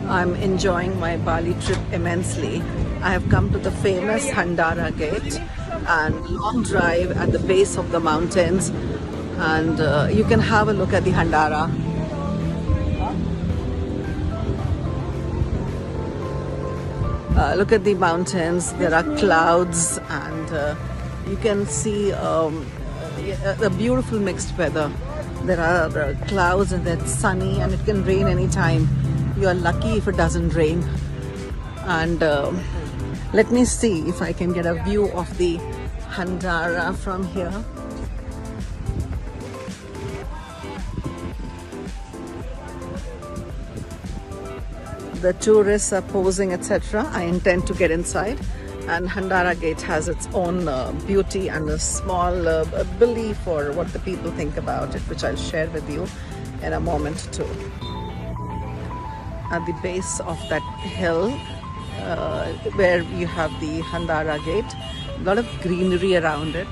I'm enjoying my Bali trip immensely. I have come to the famous Handara Gate and long drive at the base of the mountains, and you can have a look at the Handara. Look at the mountains, there are clouds, and you can see a beautiful mixed weather. There are clouds and it's sunny and it can rain anytime. You are lucky if it doesn't rain. And let me see if I can get a view of the Handara from here. The tourists are posing, etc. I intend to get inside, and Handara Gate has its own beauty and a small belief or what the people think about it, which I'll share with you in a moment too. At the base of that hill where you have the Handara Gate, a lot of greenery around it.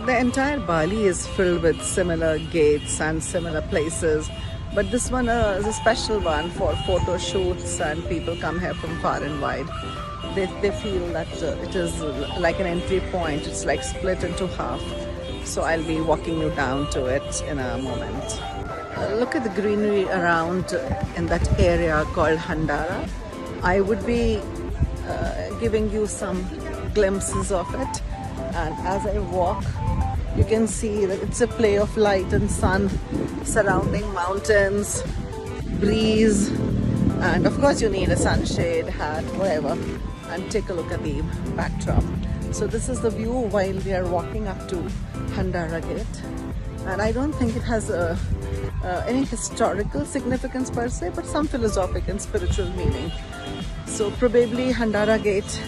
The entire Bali is filled with similar gates and similar places, but this one is a special one for photo shoots, and people come here from far and wide. They feel that it is like an entry point. It's like split into half. So I'll be walking you down to it in a moment. Look at the greenery around in that area called Handara. I would be giving you some glimpses of it, and as I walk you can see that it's a play of light and sun surrounding mountains, breeze, and of course you need a sunshade, hat, whatever. And take a look at the backdrop. So this is the view while we are walking up to Handara Gate, and I don't think it has any historical significance per se, but some philosophic and spiritual meaning. So probably Handara Gate,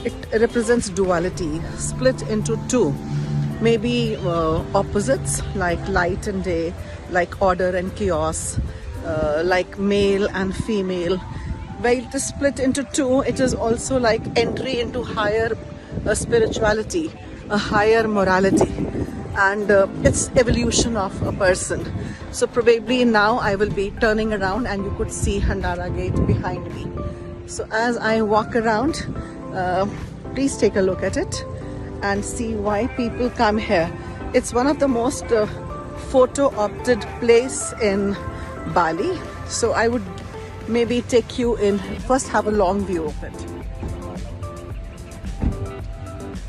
it represents duality, split into two. Maybe opposites like light and day, like order and chaos, like male and female. While it is split into two, it is also like entry into higher spirituality, a higher morality, and it's evolution of a person. So probably now I will be turning around and you could see Handara Gate behind me. So as I walk around, please take a look at it and see why people come here. It's one of the most photo-opted place in Bali. So I would maybe take you in, first have a long view of it.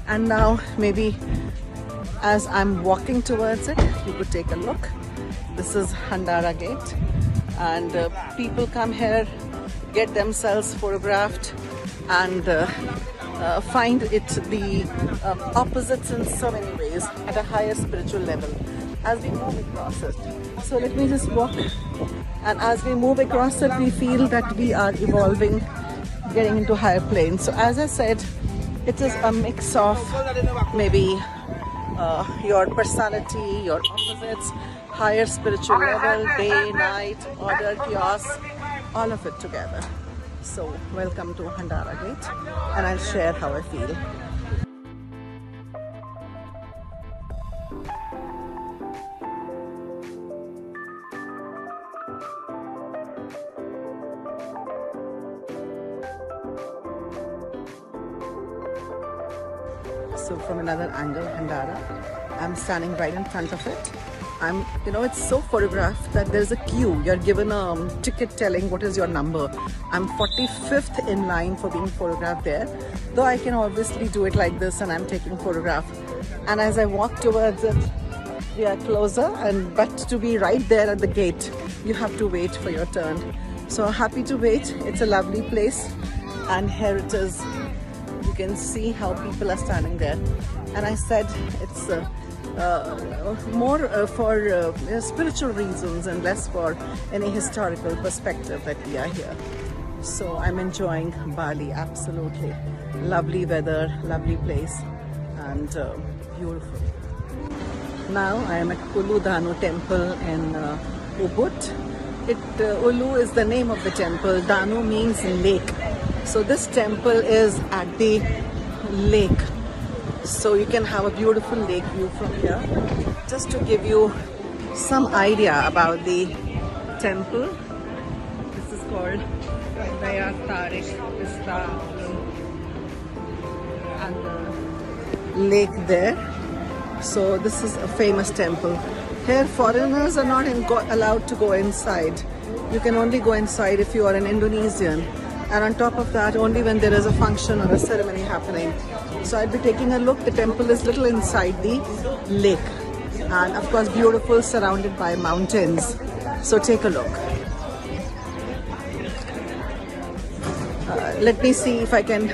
And now maybe as I'm walking towards it, you could take a look. This is Handara Gate, and people come here, get themselves photographed, and find it the opposites in so many ways at a higher spiritual level as we move across it. So let me just walk, and as we move across it, we feel that we are evolving, getting into higher planes. So as I said, it is a mix of maybe your personality, your opposites, higher spiritual level, day, night, order, chaos, all of it together. So welcome to Handara Gate, and I'll share how I feel. So from another angle, Handara, I'm standing right in front of it. It's so photographed that there's a queue. You're given a ticket telling what is your number. I'm 45th in line for being photographed there. Though I can obviously do it like this and I'm taking photograph. And as I walk towards it, we are closer, but to be right there at the gate, you have to wait for your turn. So happy to wait. It's a lovely place, and here it is. You can see how people are standing there. And I said it's more for spiritual reasons and less for any historical perspective that we are here. So I'm enjoying Bali, absolutely. Lovely weather, lovely place, and beautiful. Now I am at Ulu Danu temple in Ubud. Ulu is the name of the temple. Danu means lake. So this temple is at the lake. So you can have a beautiful lake view from here. Just to give you some idea about the temple. This is called Daya Tariq Vista, and the lake there. So this is a famous temple. Here foreigners are not allowed to go inside. You can only go inside if you are an Indonesian, and on top of that only when there is a function or a ceremony happening. So I'll be taking a look. The temple is little inside the lake, and of course beautiful, surrounded by mountains. So take a look. Let me see if I can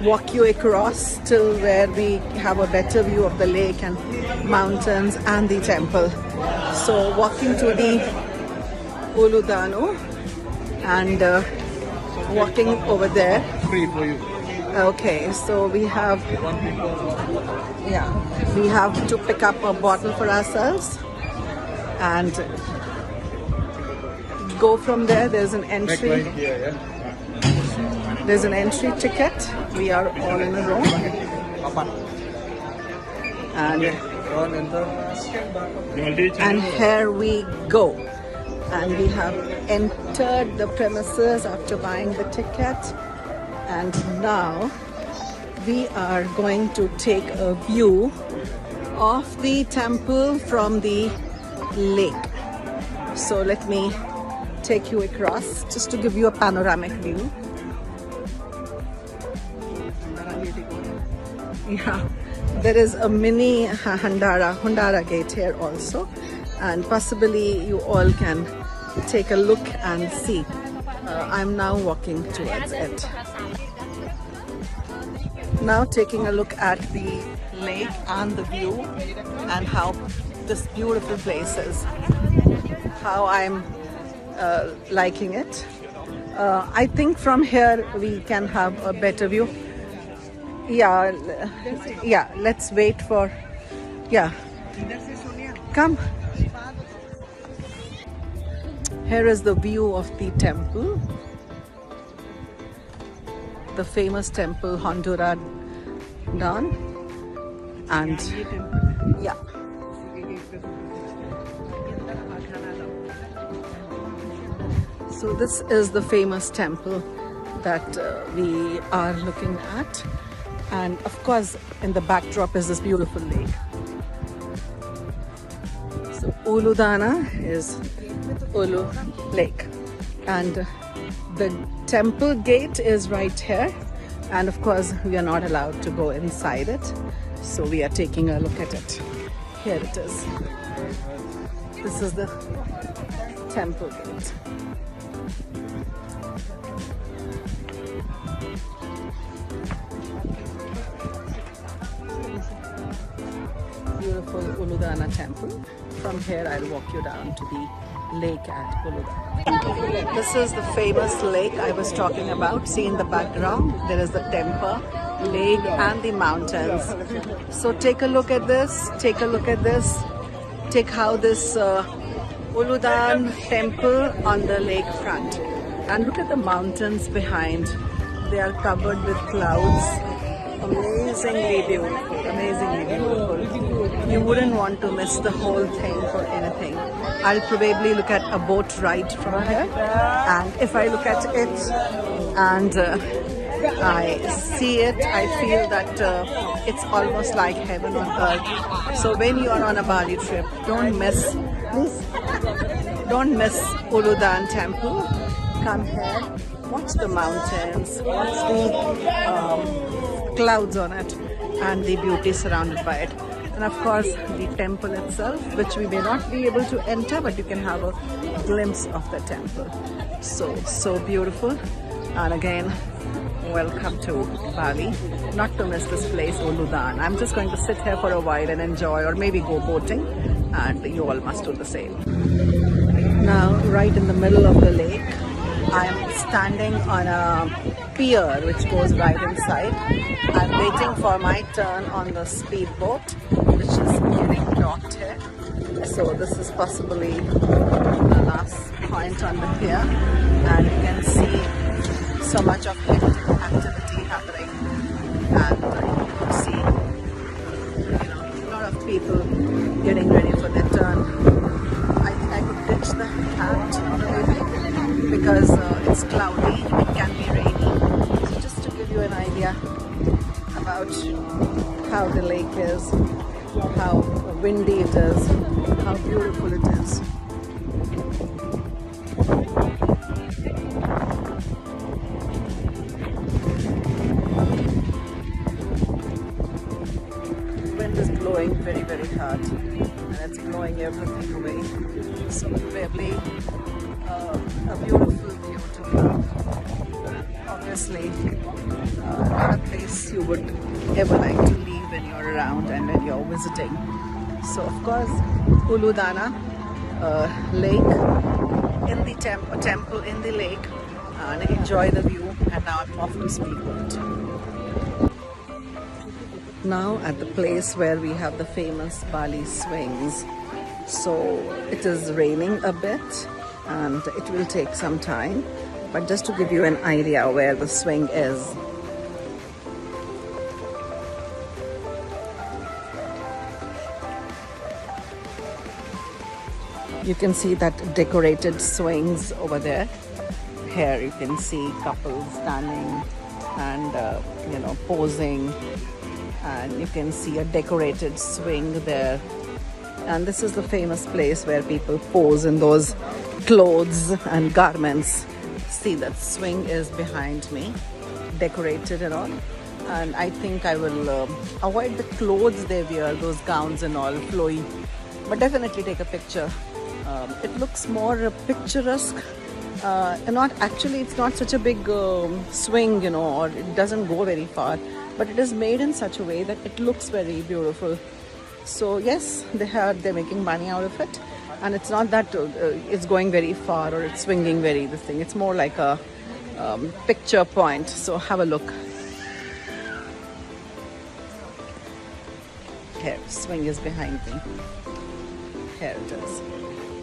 walk you across till where we have a better view of the lake and mountains and the temple. So walking to the Ulu Danu and walking over there. Free for you. Okay, so we have to pick up a bottle for ourselves and go from there. There's an entry. There's an entry ticket. We are all in a row. And here we go. And we have entered the premises after buying the ticket. And now we are going to take a view of the temple from the lake. So let me take you across just to give you a panoramic view. Yeah, there is a mini Hundara gate here also, and possibly you all can take a look and see. I'm now walking towards it. Now taking a look at the lake and the view and how this beautiful place is. How I'm liking it. I think from here we can have a better view. Yeah, let's wait for, come. Here is the view of the temple, the famous temple Hondura Dan, and so this is the famous temple that we are looking at. And of course, in the backdrop is this beautiful lake. So Ulu Dana is Ulu Lake. And the temple gate is right here. And of course, we are not allowed to go inside it. So we are taking a look at it. Here it is. This is the temple gate. Beautiful Ulu Dana temple. From here I'll walk you down to the lake at Ulu Dana. This is the famous lake I was talking about. See in the background there is the temple, lake and the mountains. So take a look at this, take a look at this. Take how this Ulu Dana temple on the lake front. And look at the mountains behind. They are covered with clouds. Amazingly beautiful, amazingly beautiful. You wouldn't want to miss the whole thing for anything. I'll probably look at a boat ride from here, and if I look at it and I see it, I feel that it's almost like heaven on earth. So when you are on a Bali trip, don't miss Ulu Dana temple. Come here, watch the mountains, watch the clouds on it and the beauty surrounded by it, and of course the temple itself, which we may not be able to enter, but you can have a glimpse of the temple. So beautiful. And again, welcome to Bali. Not to miss this place, Ulu Dana. I'm just going to sit here for a while and enjoy, or maybe go boating, and you all must do the same. Now right in the middle of the lake, I am standing on a pier which goes right inside. I'm waiting for my turn on the speedboat, which is getting docked here. So this is possibly the last point on the pier, and you can see so much of hectic activity happening. And you can see, a lot of people getting ready for their turn. I think I could ditch the cat. because it's cloudy, it can be rainy. So just to give you an idea about how the lake is, how windy it is, how beautiful it is. Wind is blowing very, very hard and it's blowing everything away. So probably a beautiful view to come. Obviously, not a place you would ever like to leave when you're around and when you're visiting. So of course, Uludana lake, in the temple in the lake, and enjoy the view. And now I'm off to Speedboat. Now at the place where we have the famous Bali swings. So it is raining a bit and it will take some time, but just to give you an idea where the swing is. You can see that decorated swings over there. Here you can see couples standing and posing, and you can see a decorated swing there. And this is the famous place where people pose in those clothes and garments. See, that swing is behind me, decorated and all. And I think I will avoid the clothes they wear, those gowns and all, flowy, but definitely take a picture. It looks more picturesque. It's not such a big swing, or it doesn't go very far, but it is made in such a way that it looks very beautiful. So yes, they're making money out of it, and it's not that it's going very far or it's swinging this thing. It's more like a picture point. So have a look. Here, swing is behind me. Here it is.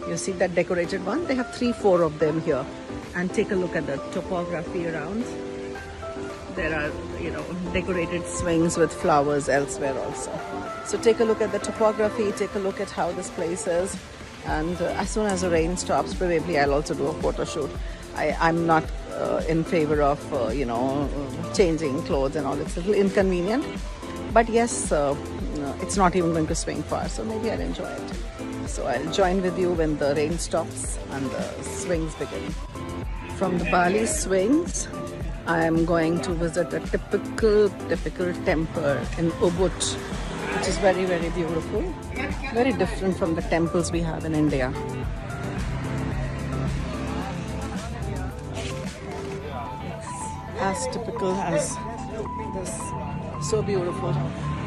You see that decorated one? They have 3-4 of them here. And take a look at the topography around. There are, decorated swings with flowers elsewhere also. So take a look at the topography, take a look at how this place is. And as soon as the rain stops, probably I'll also do a photo shoot. I'm not in favor of, changing clothes and all. It's a little inconvenient. But yes, it's not even going to swing far, so maybe I'll enjoy it. So I'll join with you when the rain stops and the swings begin. From the Bali swings, I am going to visit a typical temple in Ubud, which is very, very beautiful. Very different from the temples we have in India. As typical as this. So beautiful.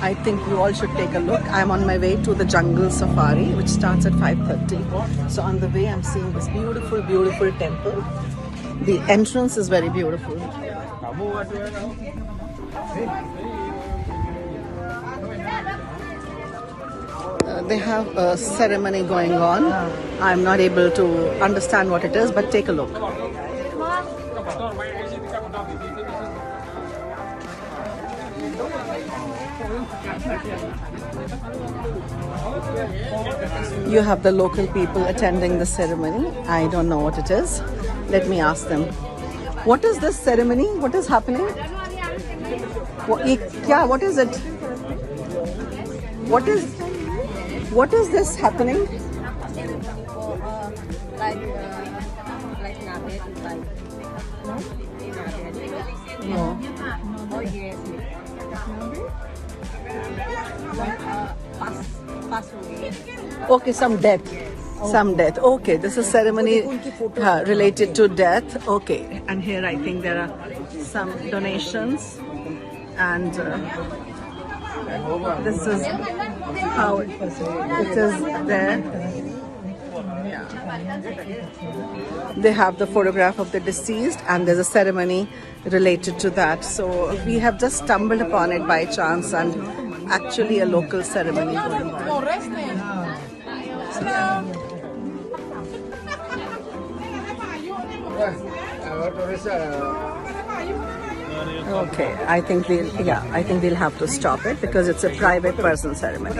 I think you all should take a look. I'm on my way to the jungle safari, which starts at 5:30. So on the way, I'm seeing this beautiful, beautiful temple. The entrance is very beautiful. They have a ceremony going on. I'm not able to understand what it is, but take a look. You have the local people attending the ceremony. I don't know what it is. Let me ask them. What is this ceremony? What is happening? What is it? What is this happening? No. Okay, some death. Some death. Okay, this is ceremony related to death. Okay, and here I think there are some donations, and this is how it is there. Yeah. They have the photograph of the deceased, and there's a ceremony related to that. So we have just stumbled upon it by chance, and actually a local ceremony going on. Okay, I think we'll have to stop it because it's a private person ceremony.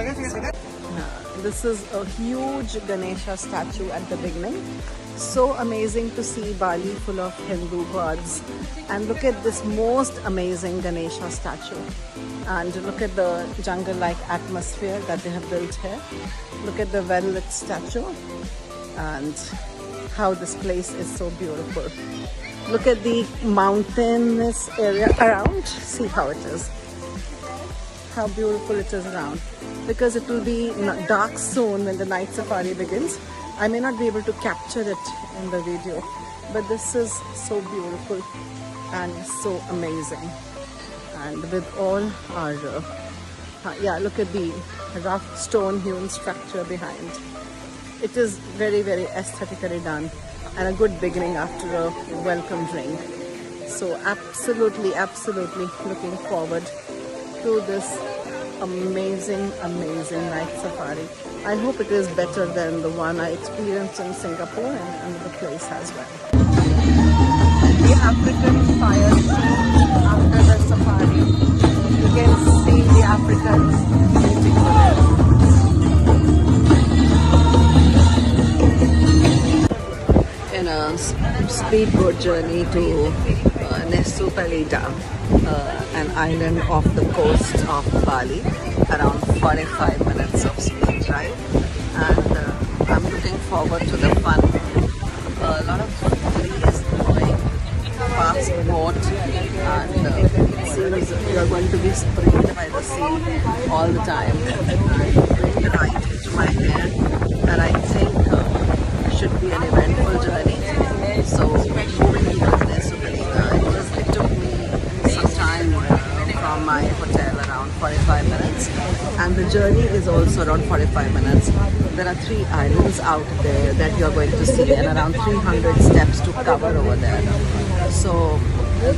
This is a huge Ganesha statue at the beginning. So amazing to see Bali full of Hindu gods. And look at this most amazing Ganesha statue. And look at the jungle-like atmosphere that they have built here. Look at the well-lit statue and how this place is so beautiful. Look at the mountainous area around. See how it is. How beautiful it is around. Because it will be dark soon when the night safari begins. I may not be able to capture it in the video, but this is so beautiful and so amazing. And with all our, yeah, look at the rough stone hewn structure behind. It is very, very aesthetically done and a good beginning after a welcome drink. So absolutely, absolutely looking forward to this amazing night safari. I hope it is better than the one I experienced in Singapore and another place as well. The African fire show after the safari. You can see the Africans eating in a speedboat journey to Nesu Pelita, an island off the coast of Bali, around 45 minutes of speed ride, and I'm looking forward to the fun. A lot of trees going past the boat, and it seems you're going to be sprayed by the sea all the time. Going right into my hair, and I think should be an eventful journey. So moving towards Nesu Pelita, it took me some time from my hotel, around 45 minutes, and the journey is also around 45 minutes. There are 3 islands out there that you are going to see, and around 300 steps to cover over there. So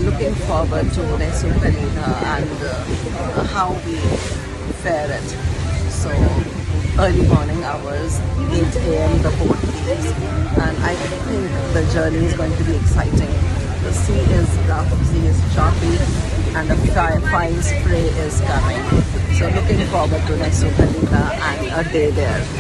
looking forward to Nesu Pelita and how we fare it. So early morning hours, 8 a.m. the boat leaves, and I think the journey is going to be exciting. The sea is rough, the sea is choppy, and a fine spray is coming. So looking forward to Nesu Pelita and a day there.